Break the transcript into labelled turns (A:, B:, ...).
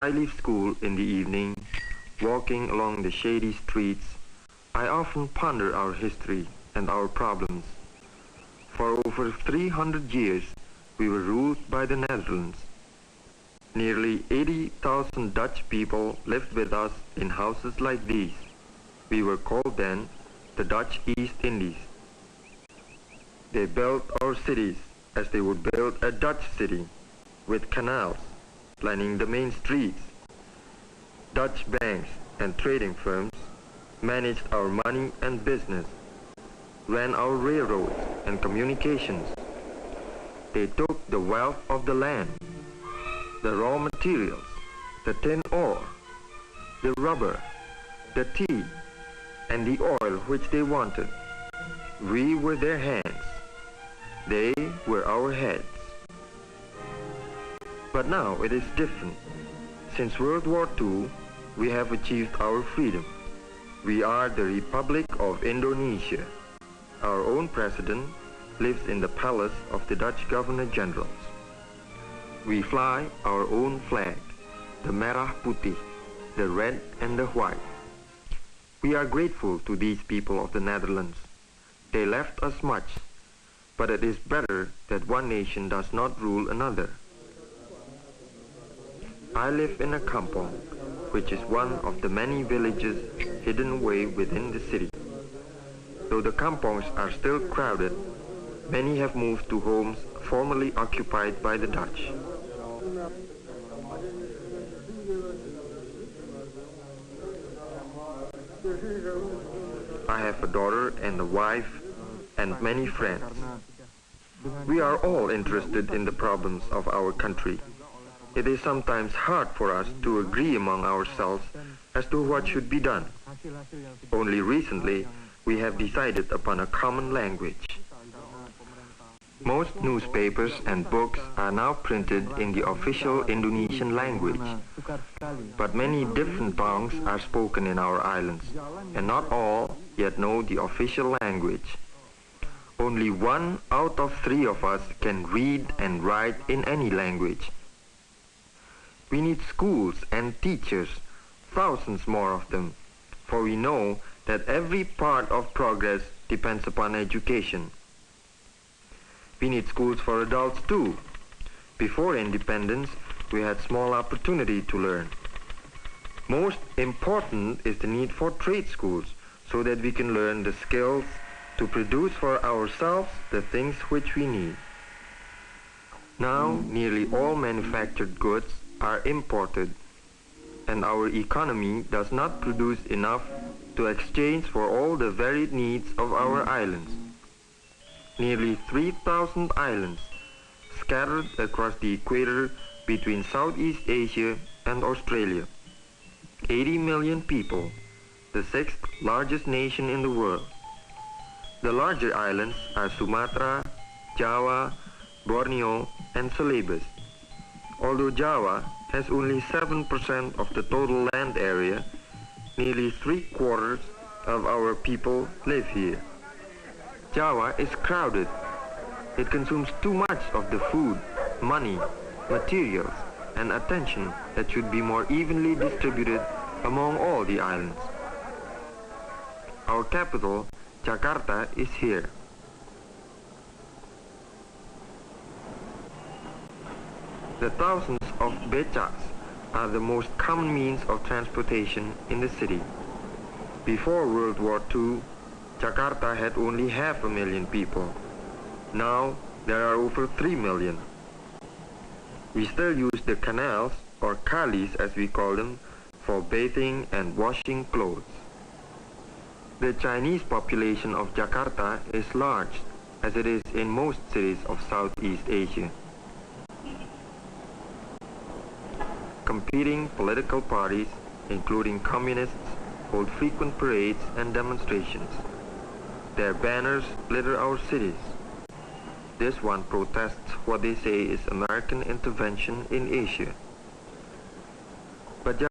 A: I leave school in the evening, walking along the shady streets, I often ponder our history and our problems. For over 300 years, we were ruled by the Netherlands. Nearly 80,000 Dutch people lived with us in houses like these. We were called then the Dutch East Indies. They built our cities as they would build a Dutch city, with canals lining the main streets. Dutch banks and trading firms managed our money and business, ran our railroads and communications. They took the wealth of the land, the raw materials, the tin ore, the rubber, the tea, and the oil which they wanted. We were their hands. They were our heads. But now it is different. Since World War II, we have achieved our freedom. We are the Republic of Indonesia. Our own president lives in the palace of the Dutch Governor-Generals. We fly our own flag, the Merah Putih, the red and the white. We are grateful to these people of the Netherlands. They left us much, but it is better that one nation does not rule another. I live in a kampong, which is one of the many villages hidden away within the city. Though the kampongs are still crowded, many have moved to homes formerly occupied by the Dutch. I have a daughter and a wife and many friends. We are all interested in the problems of our country. It is sometimes hard for us to agree among ourselves as to what should be done. Only recently, we have decided upon a common language. Most newspapers and books are now printed in the official Indonesian language. But many different tongues are spoken in our islands, and not all yet know the official language. Only 1 out of 3 of us can read and write in any language. We need schools and teachers, thousands more of them, for we know that every part of progress depends upon education. We need schools for adults too. Before independence, we had small opportunity to learn. Most important is the need for trade schools, so that we can learn the skills to produce for ourselves the things which we need. Now, nearly all manufactured goods are imported, and our economy does not produce enough to exchange for all the varied needs of our islands. Nearly 3,000 islands scattered across the equator between Southeast Asia and Australia. 80 million people, the 6th largest nation in the world. The larger islands are Sumatra, Java, Borneo, and Celebes. Although Java has only 7% of the total land area, nearly 3/4 of our people live here. Java is crowded. It consumes too much of the food, money, materials, and attention that should be more evenly distributed among all the islands. Our capital, Jakarta, is here. The thousands of becaks are the most common means of transportation in the city. Before World War II, Jakarta had only 500,000 people. Now there are over 3 million. We still use the canals, or kalis as we call them, for bathing and washing clothes. The Chinese population of Jakarta is large, as it is in most cities of Southeast Asia. Competing political parties, including communists, hold frequent parades and demonstrations. Their banners litter our cities. This one protests what they say is American intervention in Asia. But